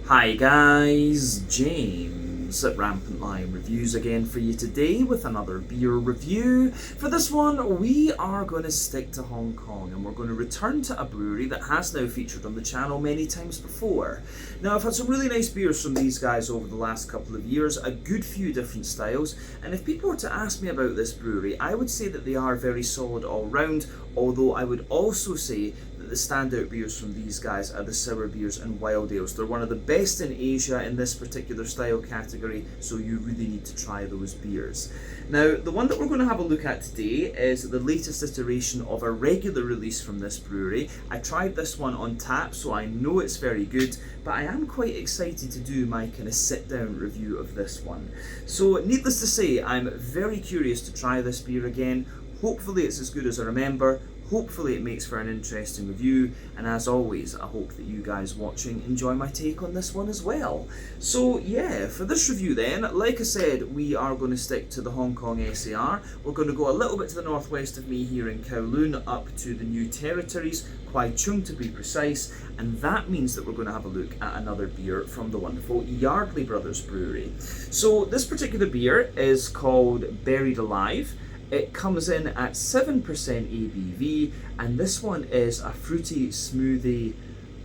Hi guys, James at Rampant Lion Reviews again for you today with another beer review. For this one, we are going to stick to Hong Kong and we're going to return to a brewery that has now featured on the channel many times before. Now, I've had some really nice beers from these guys over the last couple of years, a good few different styles, and if people were to ask me about this brewery, I would say that they are very solid all round, although I would also say the standout beers from these guys are the sour beers and wild ales. They're one of the best in Asia in this particular style category, so you really need to try those beers. Now, the one that we're going to have a look at today is the latest iteration of a regular release from this brewery. I tried this one on tap, so I know it's very good, but I am quite excited to do my kind of sit-down review of this one. So, needless to say, I'm very curious to try this beer again. Hopefully it's as good as I remember. Hopefully it makes for an interesting review, and as always, I hope that you guys watching enjoy my take on this one as well. So yeah, for this review then, like I said, we are going to stick to the Hong Kong SAR. We're going to go a little bit to the northwest of me here in Kowloon, up to the new territories, Kwai Chung to be precise, and that means that we're going to have a look at another beer from the wonderful Yardley Brothers Brewery. So this particular beer is called Berried Alive. It comes in at 7% ABV, and this one is a fruity, smoothie,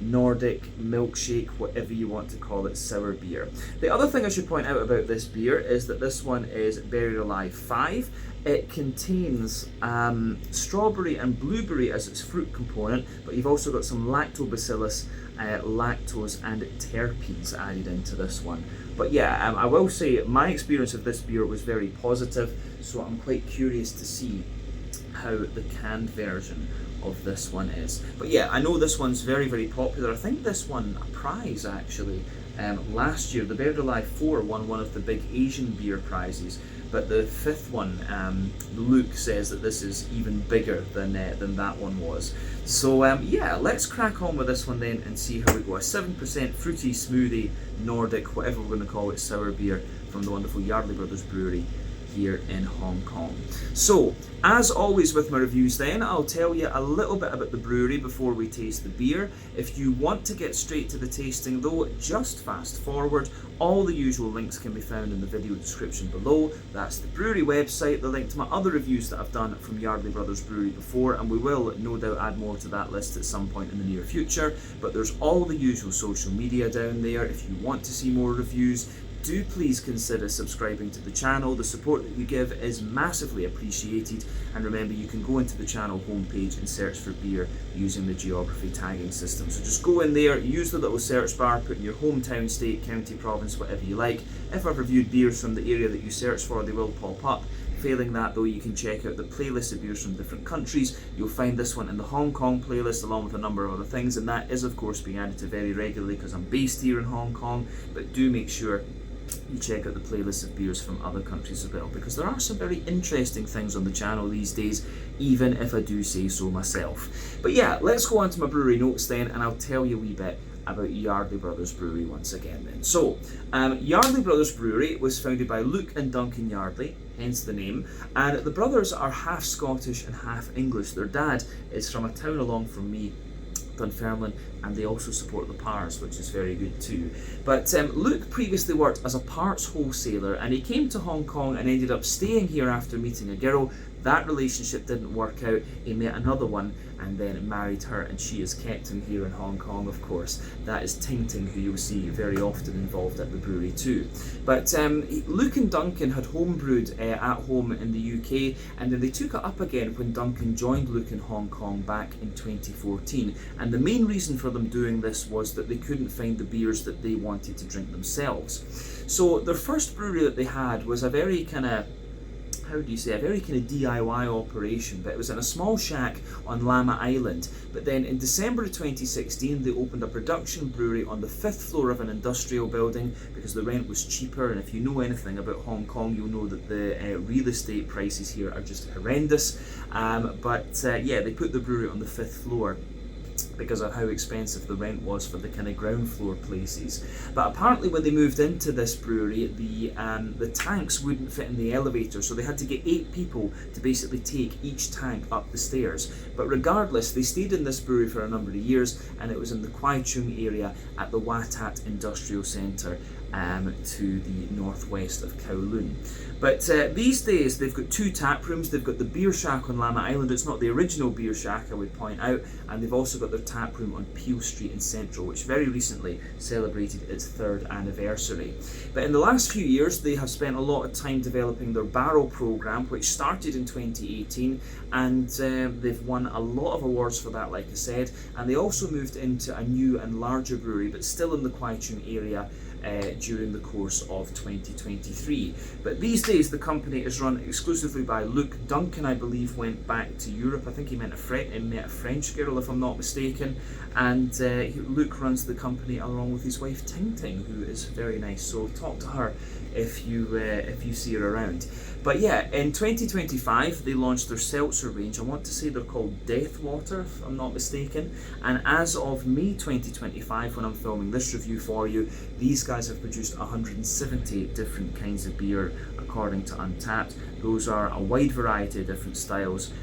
Nordic milkshake, whatever you want to call it, sour beer. The other thing I should point out about this beer is that this one is Berried Alive 5. It contains strawberry and blueberry as its fruit component, but you've also got some lactobacillus, lactose and terpenes added into this one. But yeah, I will say my experience of this beer was very positive, so I'm quite curious to see how the canned version of this one is. But yeah, I know this one's very, very popular. I think this won a prize actually last year. The Berried Alive 4 won one of the big Asian beer prizes, but the fifth one, Luke says that this is even bigger than that one was. So yeah, let's crack on with this one then and see how we go. A 7% fruity, smoothie, Nordic, whatever we're going to call it, sour beer from the wonderful Yardley Brothers Brewery here in Hong Kong. So, as always with my reviews then, I'll tell you a little bit about the brewery before we taste the beer. If you want to get straight to the tasting though, just fast forward. All the usual links can be found in the video description below. That's the brewery website, the link to my other reviews that I've done from Yardley Brothers Brewery before, and we will no doubt add more to that list at some point in the near future. But there's all the usual social media down there. If you want to see more reviews, do please consider subscribing to the channel. The support that you give is massively appreciated, and remember you can go into the channel homepage and search for beer using the geography tagging system. So just go in there, use the little search bar, put in your hometown, state, county, province, whatever you like. If I've reviewed beers from the area that you search for, they will pop up. Failing that though, you can check out the playlist of beers from different countries. You'll find this one in the Hong Kong playlist along with a number of other things, and that is of course being added to very regularly because I'm based here in Hong Kong, but do make sure you check out the playlist of beers from other countries as well, because there are some very interesting things on the channel these days, even if I do say so myself. But yeah, let's go on to my brewery notes then, and I'll tell you a wee bit about Yardley Brothers Brewery once again then. So, Yardley Brothers Brewery was founded by Luke and Duncan Yardley, hence the name, and the brothers are half Scottish and half English. Their dad is from a town along from me, Dunfermline, and they also support the Pars, which is very good too. But Luke previously worked as a parts wholesaler, and he came to Hong Kong and ended up staying here after meeting a girl. That relationship didn't work out. He met another one and then married her, and she has kept him here in Hong Kong, of course. That is Ting Ting, who you'll see very often involved at the brewery too. But Luke and Duncan had homebrewed at home in the UK, and then they took it up again when Duncan joined Luke in Hong Kong back in 2014. And the main reason for them doing this was that they couldn't find the beers that they wanted to drink themselves. So their first brewery that they had was a very kind of, how do you say, a very kind of DIY operation, but it was in a small shack on Llama Island. But then in December of 2016, they opened a production brewery on the 5th floor of an industrial building because the rent was cheaper, and if you know anything about Hong Kong, you'll know that the real estate prices here are just horrendous. Yeah, they put the brewery on the 5th floor. because of how expensive the rent was for the kind of ground floor places. But apparently when they moved into this brewery, the tanks wouldn't fit in the elevator, so they had to get 8 people to basically take each tank up the stairs. But regardless, they stayed in this brewery for a number of years, and it was in the Kwai Chung area at the Untappd Industrial Centre to the northwest of Kowloon. But these days they've got 2 tap rooms. They've got the beer shack on Lamma Island. It's not the original beer shack, I would point out, and they've also got their tap room on Peel Street in Central, which very recently celebrated its 3rd anniversary. But in the last few years they have spent a lot of time developing their barrel program, which started in 2018, and they've won a lot of awards for that, like I said. And they also moved into a new and larger brewery, but still in the Kwai Chung area, during the course of 2023. But these days the company is run exclusively by Luke. Duncan, I believe, went back to Europe. I think he met a French girl, if I'm not mistaken, and Luke runs the company along with his wife Ting Ting, who is very nice, so talk to her if you see her around. But yeah, in 2025 they launched their seltzer range. I want to say they're called Deathwater, if I'm not mistaken, and as of May 2025, when I'm filming this review for you, these guys have produced 170 different kinds of beer according to Untappd. Those are a wide variety of different styles.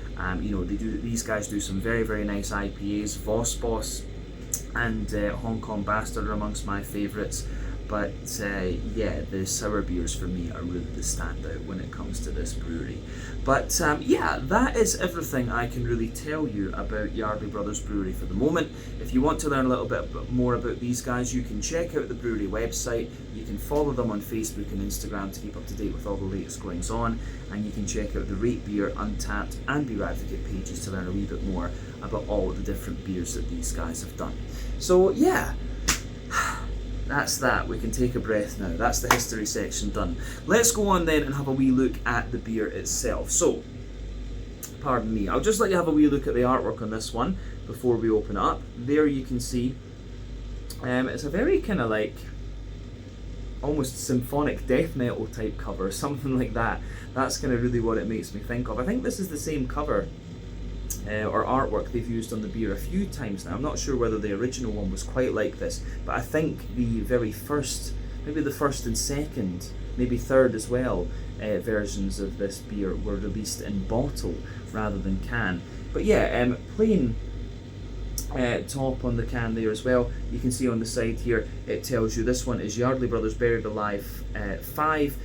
These guys do some very, very nice IPAs. Voss Boss and Hong Kong Bastard are amongst my favourites. But yeah, the sour beers for me are really the standout when it comes to this brewery. But yeah, that is everything I can really tell you about Yardley Brothers Brewery for the moment. If you want to learn a little bit more about these guys, you can check out the brewery website. You can follow them on Facebook and Instagram to keep up to date with all the latest goings on. And you can check out the Rate Beer, Untappd and Beer Advocate pages to learn a wee bit more about all the different beers that these guys have done. So yeah, that's that. We can take a breath now. That's the history section done. Let's go on then and have a wee look at the beer itself. So, pardon me, I'll just let you have a wee look at the artwork on this one before we open it up. There you can see, it's a very kind of like almost symphonic death metal type cover, something like that. That's kind of really what it makes me think of. I think this is the same cover or artwork they've used on the beer a few times now. I'm not sure whether the original one was quite like this, but I think the very first, maybe the first and second, maybe third as well, versions of this beer were released in bottle rather than can. But yeah, plain top on the can there as well. You can see on the side here it tells you this one is Yardley Brothers Berried Alive 5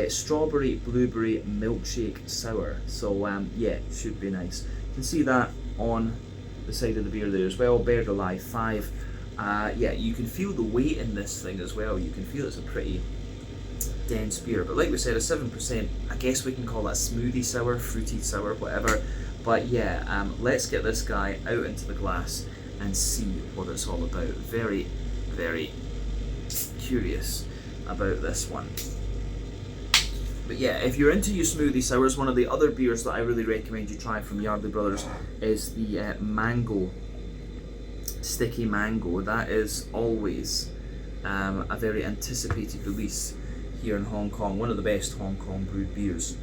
strawberry blueberry milkshake sour. So yeah, should be nice. You can see that on the side of the beer there as well, Berried Alive 5. Yeah, you can feel the weight in this thing as well. You can feel it's a pretty dense beer, but like we said, a 7%, I guess we can call that smoothie sour, fruity sour, whatever. But yeah, let's get this guy out into the glass and see what it's all about. Very, very curious about this one. But yeah, if you're into your smoothie sours, one of the other beers that I really recommend you try from Yardley Brothers is the mango, sticky mango. That is always a very anticipated release here in Hong Kong. One of the best Hong Kong brewed beers,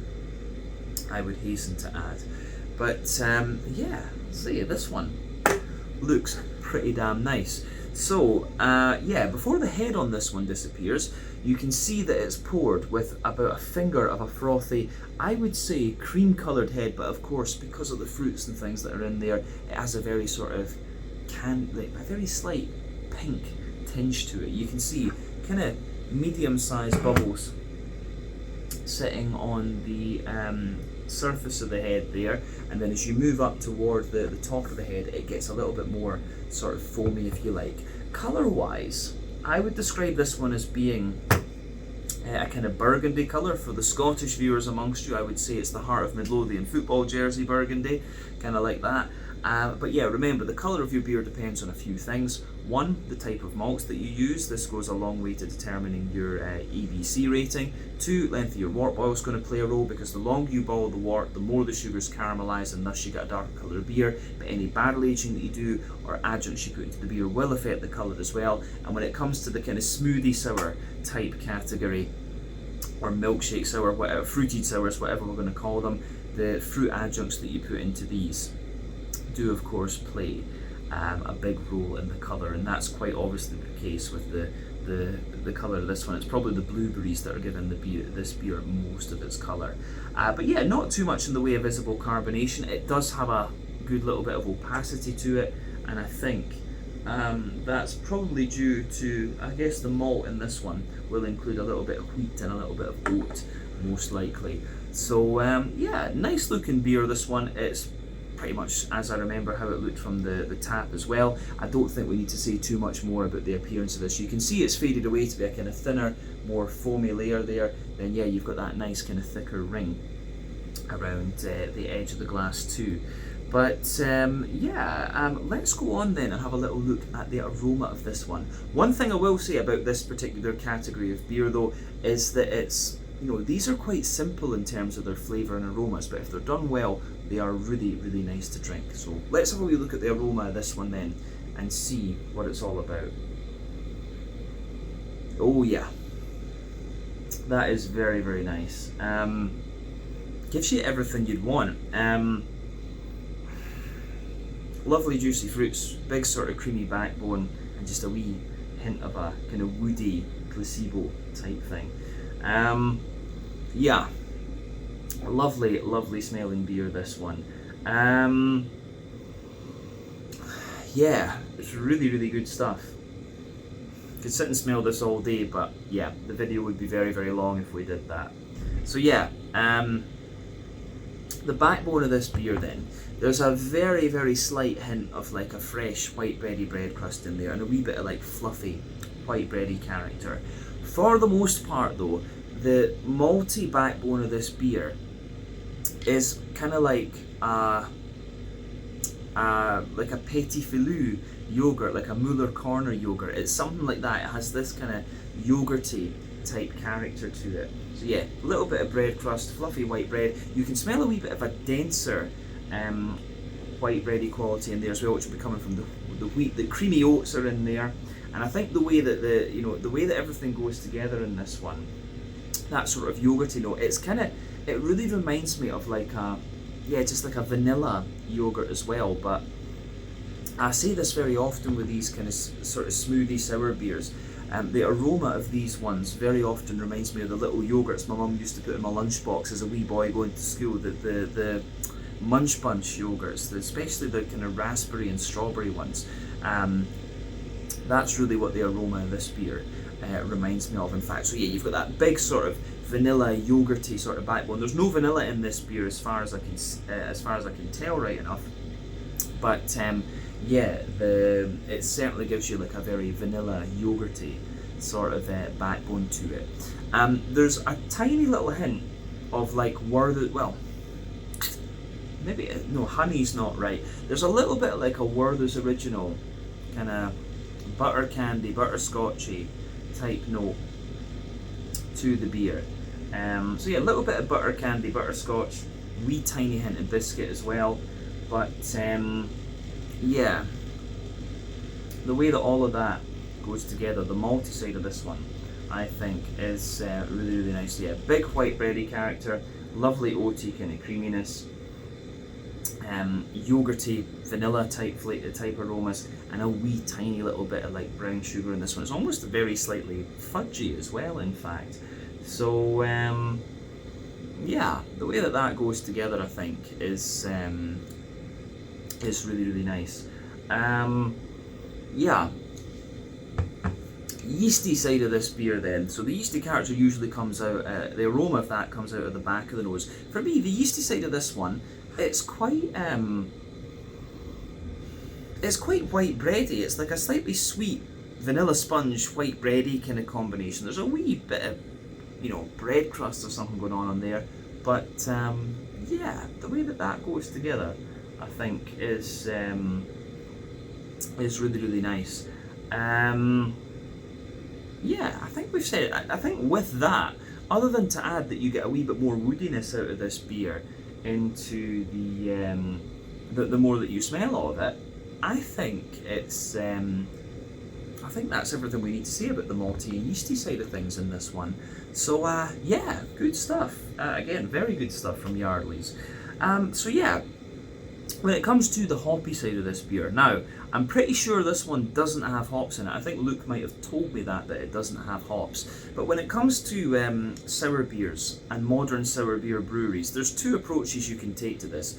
I would hasten to add. But yeah, see, this one looks pretty damn nice. So yeah, before the head on this one disappears, you can see that it's poured with about a finger of a frothy, I would say cream coloured head, but of course because of the fruits and things that are in there, it has a very sort of a very slight pink tinge to it. You can see kind of medium-sized bubbles sitting on the surface of the head there, and then as you move up toward the top of the head, it gets a little bit more sort of foamy, if you like. Colour-wise, I would describe this one as being a kind of burgundy colour. For the Scottish viewers amongst you, I would say it's the Heart of Midlothian football jersey burgundy, kind of like that. But yeah, remember, the colour of your beer depends on a few things. One, the type of malts that you use. This goes a long way to determining your EBC rating. Two, length of your wort boil is going to play a role, because the longer you boil the wort, the more the sugars caramelise, and thus you get a darker colour of beer. But any barrel aging that you do or adjuncts you put into the beer will affect the colour as well. And when it comes to the kind of smoothie sour type category, or milkshake sour, whatever, fruited sours, whatever we're going to call them, the fruit adjuncts that you put into these do of course play a big role in the colour, and that's quite obviously the case with the colour of this one. It's probably the blueberries that are giving this beer most of its colour. But yeah, not too much in the way of visible carbonation. It does have a good little bit of opacity to it, and I think that's probably due to, I guess, the malt in this one will include a little bit of wheat and a little bit of oat, most likely. So yeah, nice looking beer, this one. It's pretty much as I remember how it looked from the tap as well. I don't think we need to say too much more about the appearance of this. You can see it's faded away to be a kind of thinner, more foamy layer there. Then yeah, you've got that nice kind of thicker ring around the edge of the glass too. But yeah, let's go on then and have a little look at the aroma of this one. One thing I will say about this particular category of beer though is that it's, you know, these are quite simple in terms of their flavour and aromas, but if they're done well, they are really, really nice to drink. So let's have a wee look at the aroma of this one then and see what it's all about. Oh yeah, that is very, very nice. Gives you everything you'd want. Lovely juicy fruits, big sort of creamy backbone, and just a wee hint of a kind of woody placebo type thing. Yeah, lovely, lovely smelling beer, this one. Yeah, it's really, really good stuff. Could sit and smell this all day, but yeah, the video would be very, very long if we did that. So yeah, the backbone of this beer then, there's a very, very slight hint of like a fresh white bready bread crust in there, and a wee bit of like fluffy white bready character. For the most part though, the malty backbone of this beer is kind of like a petit filou yogurt, like a Muller Corner yogurt. It's something like that. It has this kind of yogurty type character to it. So yeah, a little bit of bread crust, fluffy white bread. You can smell a wee bit of a denser white bready quality in there as well, which will be coming from the wheat. The creamy oats are in there, and I think the way that the way that everything goes together in this one, that sort of yogurty note, it really reminds me of like a, yeah, just like a vanilla yogurt as well. But I say this very often with these kind of sort of smoothie sour beers. The aroma of these ones very often reminds me of the little yogurts my mum used to put in my lunchbox as a wee boy going to school. The Munch Bunch yogurts, especially the kind of raspberry and strawberry ones. That's really what the aroma of this beer reminds me of, in fact. So yeah, you've got that big sort of vanilla yogurty sort of backbone. There's no vanilla in this beer as far as I can tell right enough. But yeah, it certainly gives you like a very vanilla yogurty sort of backbone to it. There's a tiny little hint of like well, maybe no, honey's not right. There's a little bit like a Werther's Original kind of butter candy, butterscotchy type note to the beer. So yeah, a little bit of butter candy, butterscotch, wee tiny hint of biscuit as well. But yeah, the way that all of that goes together, the malty side of this one, I think is really, really nice. Yeah, big white bready character, lovely oaty kind of creaminess, yogurty, vanilla type aromas, and a wee tiny little bit of like brown sugar in this one. It's almost very slightly fudgy as well, in fact. So yeah, the way that that goes together, I think, is really, really nice. Yeah, yeasty side of this beer then. So the yeasty character usually comes out, the aroma of that comes out of the back of the nose. For me, the yeasty side of this one, it's quite white bready. It's like a slightly sweet vanilla sponge white bready kind of combination. There's a wee bit of, you know, bread crust or something going on there, but yeah, the way that that goes together, I think, is really, really nice. Yeah, I think we've said it. I think with that, other than to add that you get a wee bit more woodiness out of this beer into the more that you smell of it, I think it's I think that's everything we need to say about the malty and yeasty side of things in this one. So yeah, good stuff. Again, very good stuff from Yardley's. So yeah, when it comes to the hoppy side of this beer, now, I'm pretty sure this one doesn't have hops in it. I think Luke might have told me that it doesn't have hops. But when it comes to sour beers and modern sour beer breweries, there's two approaches you can take to this.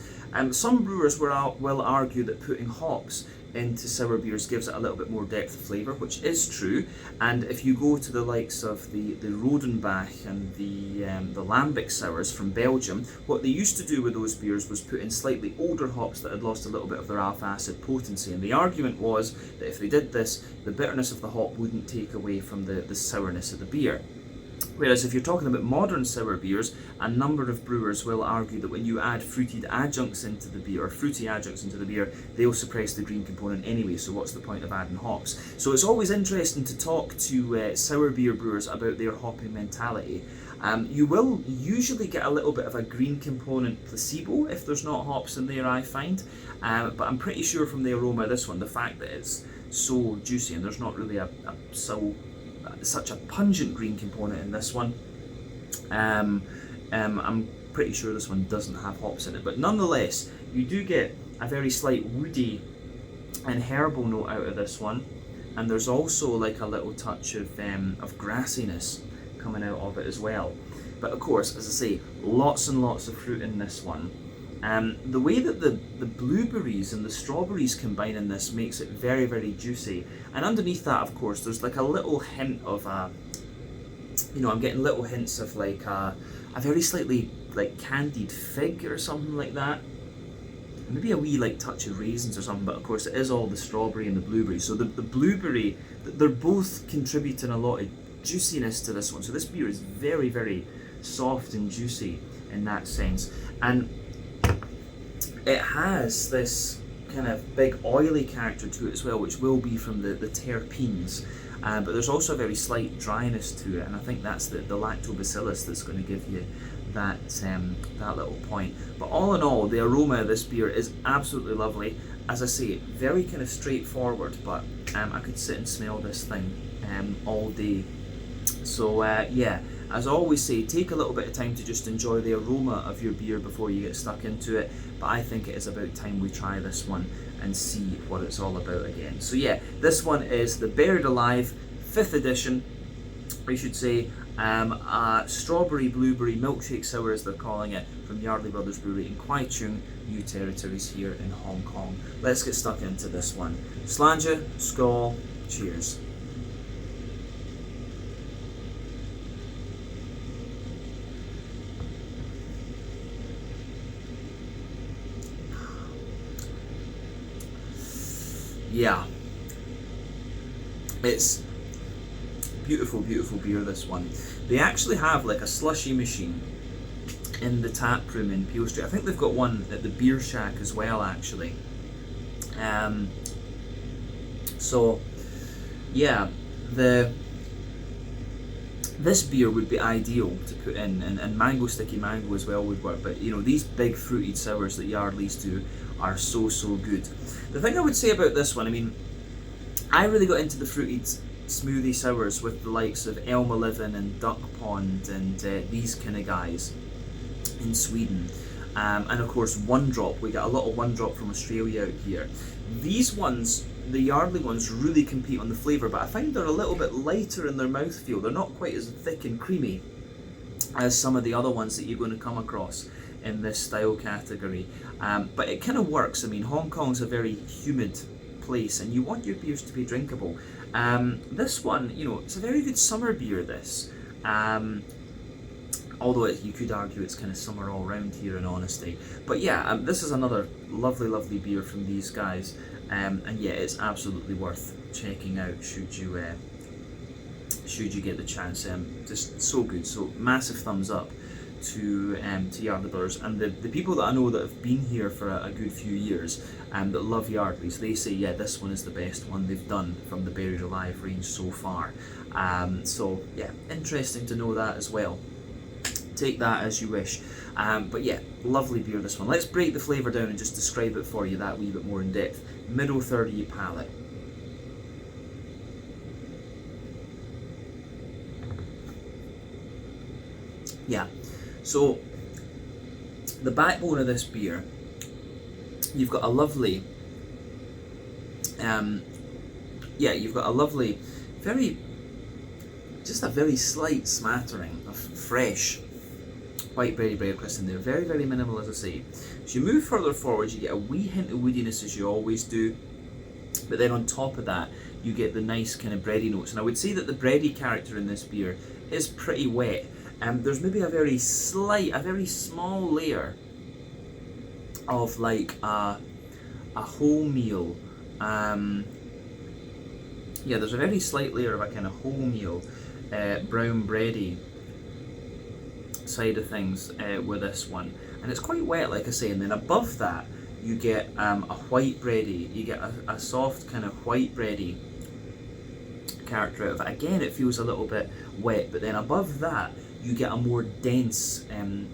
Some brewers will argue that putting hops into sour beers gives it a little bit more depth of flavour, which is true. And if you go to the likes of the Rodenbach and the Lambic sours from Belgium, what they used to do with those beers was put in slightly older hops that had lost a little bit of their alpha acid potency. And the argument was that if they did this, the bitterness of the hop wouldn't take away from the sourness of the beer. Whereas if you're talking about modern sour beers, a number of brewers will argue that when you add fruited adjuncts into the beer, or fruity adjuncts into the beer, they'll suppress the green component anyway, so what's the point of adding hops? So it's always interesting to talk to sour beer brewers about their hopping mentality. You will usually get a little bit of a green component placebo if there's not hops in there, I find. But I'm pretty sure from the aroma of this one, the fact that it's so juicy and there's not really such a pungent green component in this one, I'm pretty sure this one doesn't have hops in it, but nonetheless you do get a very slight woody and herbal note out of this one, and there's also like a little touch of grassiness coming out of it as well. But of course, as I say, lots and lots of fruit in this one. The way that the blueberries and the strawberries combine in this makes it very, very juicy. And underneath that, of course, there's like a little hint of I'm getting little hints of like a very slightly like candied fig or something like that. Maybe a wee like touch of raisins or something, but of course it is all the strawberry and the blueberry. So the blueberry, they're both contributing a lot of juiciness to this one. So this beer is very, very soft and juicy in that sense. And it has this kind of big oily character to it as well, which will be from the terpenes. But there's also a very slight dryness to it, and I think that's the lactobacillus that's going to give you that little point. But all in all, the aroma of this beer is absolutely lovely. As I say, very kind of straightforward, but I could sit and smell this thing all day. So yeah, as I always say, take a little bit of time to just enjoy the aroma of your beer before you get stuck into it. But I think it is about time we try this one and see what it's all about again. So yeah, this one is the Berried Alive 5th edition, we should say, strawberry blueberry milkshake sour as they're calling it, from Yardley Brothers Brewery in Kwai, Chung, New Territories here in Hong Kong. Let's get stuck into this one. Slàinte, skål, cheers. Yeah, it's beautiful, beautiful beer, this one. They actually have like a slushy machine in the tap room in Peel Street. I think they've got one at the Beer Shack as well, actually. So yeah, this beer would be ideal to put in, and mango sticky mango as well would work. But you know, these big fruited sours that Yardley's do are so good. The thing I would say about this one, I mean, I really got into the fruited smoothie sours with the likes of Elm 11 and Duck Pond and these kind of guys in Sweden. And of course One Drop, we get a lot of One Drop from Australia out here. These ones, the Yardley ones, really compete on the flavour, but I find they're a little bit lighter in their mouthfeel. They're not quite as thick and creamy as some of the other ones that you're going to come across in this style category. But it kind of works. I mean, Hong Kong's a very humid place and you want your beers to be drinkable. This one, you know, it's a very good summer beer, this. Although you could argue it's kind of summer all round here, in honesty. But yeah, this is another lovely beer from these guys. And yeah, it's absolutely worth checking out should you get the chance. Just so good. So massive thumbs up to Yardley Brothers, and the people that I know that have been here for a good few years and that love Yardley's, they say yeah, this one is the best one they've done from the Berried Alive range so far. So yeah, interesting to know that as well. Take that as you wish. But yeah, lovely beer, this one. Let's break the flavour down and just describe it for you that wee bit more in depth. Middle third of your palate. Yeah, so the backbone of this beer, you've got a lovely, you've got a lovely, just a very slight smattering of fresh white bready bread crust in there. Very, very minimal, as I say. As you move further forward, you get a wee hint of woodiness, as you always do, but then on top of that, you get the nice kind of bready notes. And I would say that the bready character in this beer is pretty wet. There's maybe a very small layer of like a wholemeal. There's a very slight layer of a kind of wholemeal brown bready side of things with this one, and it's quite wet, like I say. And then above that, you get a white bready. You get a soft kind of white bready character out of it. Again, it feels a little bit wet, but then above that, you get a more dense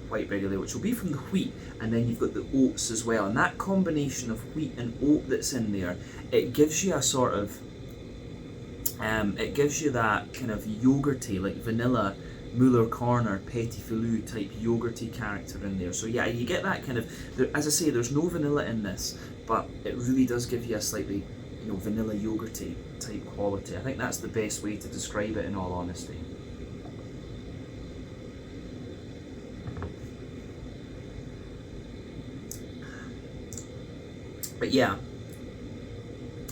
white bready layer, which will be from the wheat, and then you've got the oats as well. And that combination of wheat and oat that's in there, it gives you a sort of, it gives you that kind of yogurty, like vanilla, Muller Corner, Petit Filou type yogurty character in there. So yeah, you get that kind of, as I say, there's no vanilla in this, but it really does give you a slightly, vanilla yogurty type quality. I think that's the best way to describe it, in all honesty. But yeah,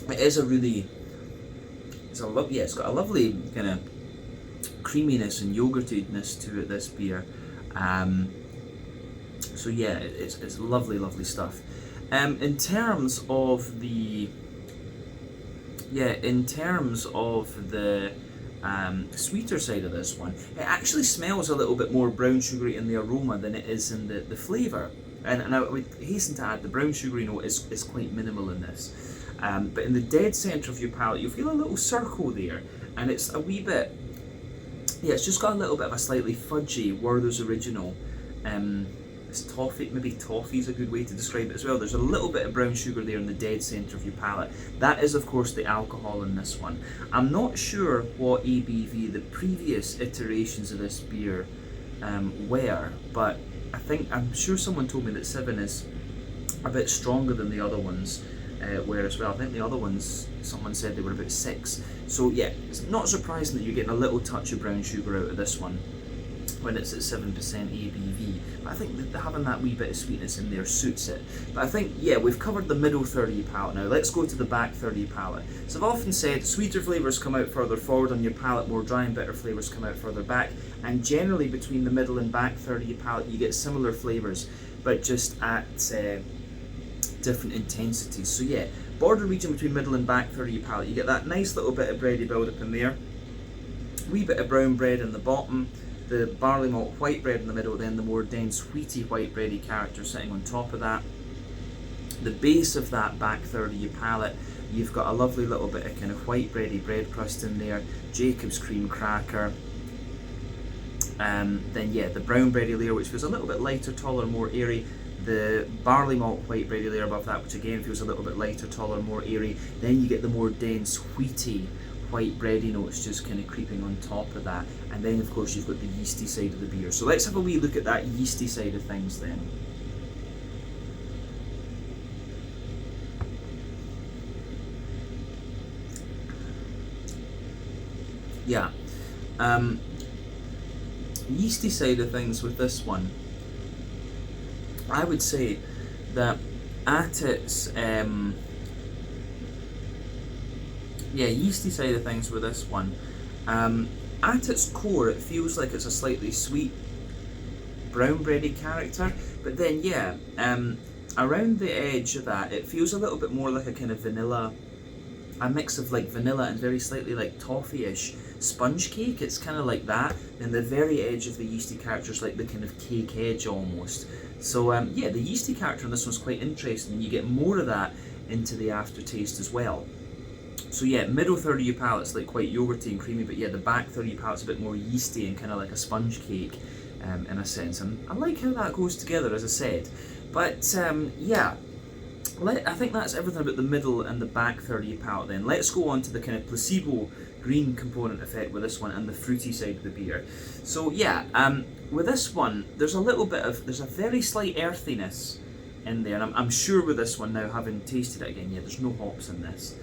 it is a really, it's got a lovely kind of creaminess and yogurtiness to it, this beer. So yeah, it's lovely, lovely stuff. In terms of the sweeter side of this one, it actually smells a little bit more brown sugary in the aroma than it is in the flavour. And I would hasten to add, the brown sugary note is quite minimal in this. But in the dead centre of your palate, you'll feel a little circle there, and it's a wee bit, it's just got a little bit of a slightly fudgy Werther's Original. It's toffee, maybe toffee is a good way to describe it as well. There's a little bit of brown sugar there in the dead centre of your palate. That is, of course, the alcohol in this one. I'm not sure what ABV the previous iterations of this beer were, but I'm sure someone told me that 7 is a bit stronger than the other ones were as well. I think the other ones, someone said they were about 6. So yeah, it's not surprising that you're getting a little touch of brown sugar out of this one when it's at 7% ABV. But I think that having that wee bit of sweetness in there suits it. But I think, yeah, we've covered the middle third of your palate now. Let's go to the back third of your palate. So I've often said sweeter flavours come out further forward on your palate, more dry and bitter flavours come out further back. And generally between the middle and back third of your palate, you get similar flavours, but just at different intensities. So yeah, border region between middle and back third of your palate, you get that nice little bit of bready build up in there, wee bit of brown bread in the bottom, the barley malt white bread in the middle, then the more dense wheaty white bready character sitting on top of that. The base of that back third of your palate, you've got a lovely little bit of kind of white bready bread crust in there, Jacob's cream cracker, then yeah, the brown bready layer, which feels a little bit lighter, taller, more airy, the barley malt white bready layer above that, which again feels a little bit lighter, taller, more airy. Then you get the more dense wheaty white bready notes just kind of creeping on top of that, and then of course you've got the yeasty side of the beer. So let's have a wee look at that yeasty side of things then. Yeah, yeasty side of things with this one, I would say that at its yeasty side of things with this one, at its core it feels like it's a slightly sweet brown bready character, but then yeah, around the edge of that it feels a little bit more like a kind of vanilla, a mix of like vanilla and very slightly like toffee-ish sponge cake. It's kind of like that, and the very edge of the yeasty character is like the kind of cake edge almost. So yeah, the yeasty character in this one's quite interesting, and you get more of that into the aftertaste as well. So yeah, middle third of your palate's like quite yogurty and creamy, but yeah, the back third of your palate's a bit more yeasty and kind of like a sponge cake in a sense. And I like how that goes together, as I said. But yeah, I think that's everything about the middle and the back third of your palate then. Let's go on to the kind of placebo green component effect with this one and the fruity side of the beer. So yeah, with this one, there's a very slight earthiness in there. And I'm sure with this one now, having tasted it again, yeah, there's no hops in this.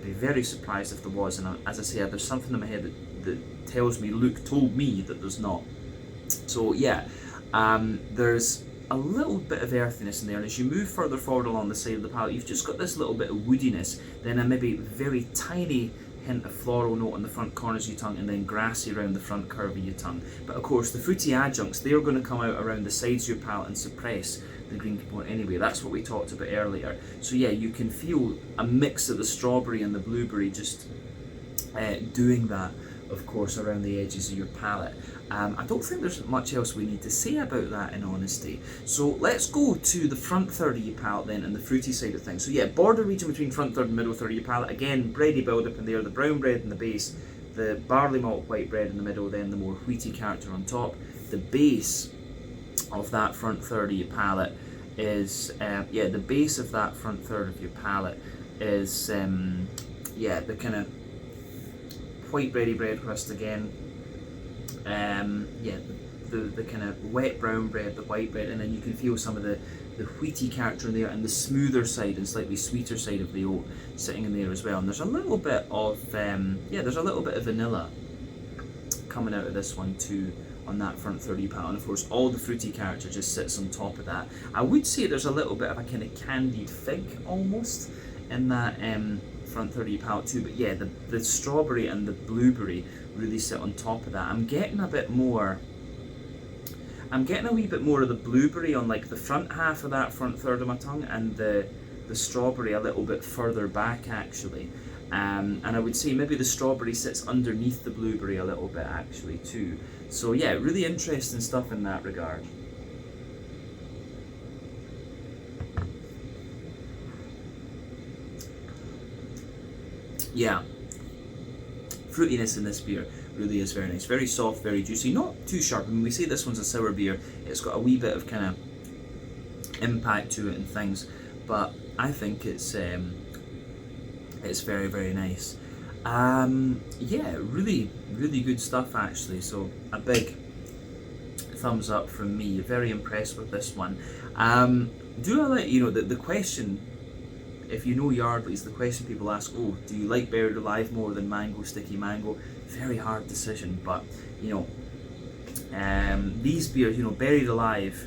Be very surprised if there was, and as I say, there's something in my head that tells me, Luke told me that there's not. So yeah, there's a little bit of earthiness in there, and as you move further forward along the side of the palate, you've just got this little bit of woodiness, then a maybe very tiny hint of floral note on the front corners of your tongue, and then grassy around the front curve of your tongue. But of course, the fruity adjuncts, they're going to come out around the sides of your palate and suppress the green component anyway. That's what we talked about earlier. So yeah, you can feel a mix of the strawberry and the blueberry just doing that, of course, around the edges of your palate. I don't think there's much else we need to say about that, in honesty. So let's go to the front third of your palate then, and the fruity side of things. So yeah, border region between front third and middle third of your palate. Again, bready build up in there, the brown bread in the base, the barley malt white bread in the middle, then the more wheaty character on top. The base of that front third of your palate is, the base of that front third of your palate is, the kind of white bready bread crust again. The kind of wet brown bread, the white bread, and then you can feel some of the wheaty character in there, and the smoother side and slightly sweeter side of the oat sitting in there as well. And there's a little bit of vanilla coming out of this one too on that front third of your palate, and of course all the fruity character just sits on top of that. I would say there's a little bit of a kind of candied fig almost in that front third of your palate too, but yeah, the strawberry and the blueberry really sit on top of that. I'm getting a wee bit more of the blueberry on like the front half of that front third of my tongue, and the strawberry a little bit further back actually. And I would say maybe the strawberry sits underneath the blueberry a little bit actually too. So yeah, really interesting stuff in that regard. Yeah, fruitiness in this beer really is very nice, very soft, very juicy, not too sharp. When we say this one's a sour beer, it's got a wee bit of kind of impact to it and things, but I think it's very, very nice. Really good stuff actually. So a big thumbs up from me. Very impressed with this one. Do I let you know that the question, if you know Yardley's, the question people ask, oh, do you like Berried Alive more than Mango Sticky Mango? Very hard decision, but these beers, Berried Alive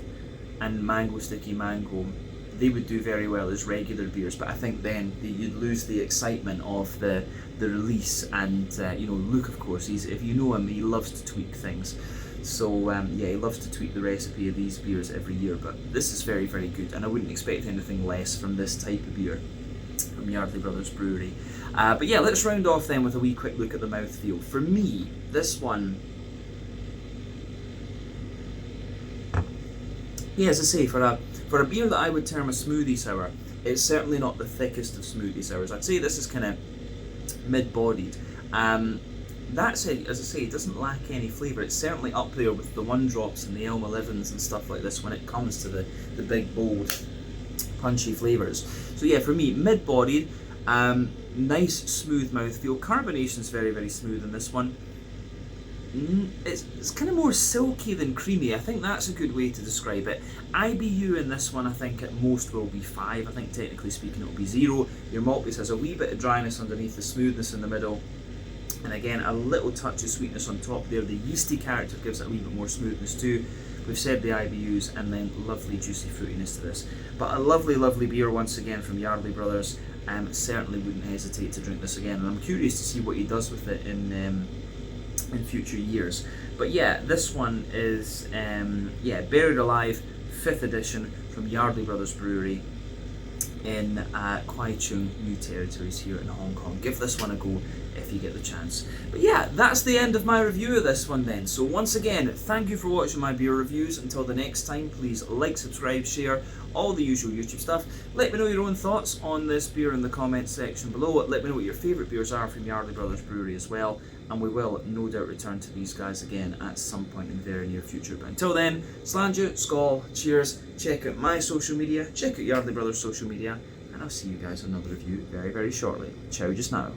and Mango Sticky Mango, they would do very well as regular beers, but I think then you'd lose the excitement of the release, and Luke, of course, if you know him, he loves to tweak things. So he loves to tweak the recipe of these beers every year, but this is very, very good, and I wouldn't expect anything less from this type of beer from Yardley Brothers Brewery. But yeah, let's round off then with a wee quick look at the mouthfeel. For me, this one, as I say, for a beer that I would term a smoothie sour, it's certainly not the thickest of smoothie sours. I'd say this is kind of mid-bodied. That said, as I say, it doesn't lack any flavour. It's certainly up there with the 1-drops and the Elm 11s and stuff like this when it comes to the big, bold, punchy flavours. So yeah, for me, mid-bodied, nice smooth mouthfeel. Carbonation's very, very smooth in this one. It's kind of more silky than creamy. I think that's a good way to describe it. IBU in this one, I think at most will be 5. I think technically speaking it will be 0. Your malt base has a wee bit of dryness underneath, the smoothness in the middle, and again a little touch of sweetness on top there. The yeasty character gives it a wee bit more smoothness too. We've said the IBUs, and then lovely juicy fruitiness to this. But a lovely, lovely beer once again from Yardley Brothers. Certainly wouldn't hesitate to drink this again, and I'm curious to see what he does with it in future years. But yeah, this one is Berried Alive 5th edition from Yardley Brothers Brewery in Kwai, Chung, New Territories here in Hong Kong. Give this one a go if you get the chance. But yeah, that's the end of my review of this one then. So once again, thank you for watching my beer reviews. Until the next time, please like, subscribe, share, all the usual YouTube stuff. Let me know your own thoughts on this beer in the comments section below. Let me know what your favourite beers are from Yardley Brothers Brewery as well, and we will no doubt return to these guys again at some point in the very near future. But until then, slàinte, skål, cheers, check out my social media, check out Yardley Brothers social media, and I'll see you guys on another review very, very shortly. Ciao just now.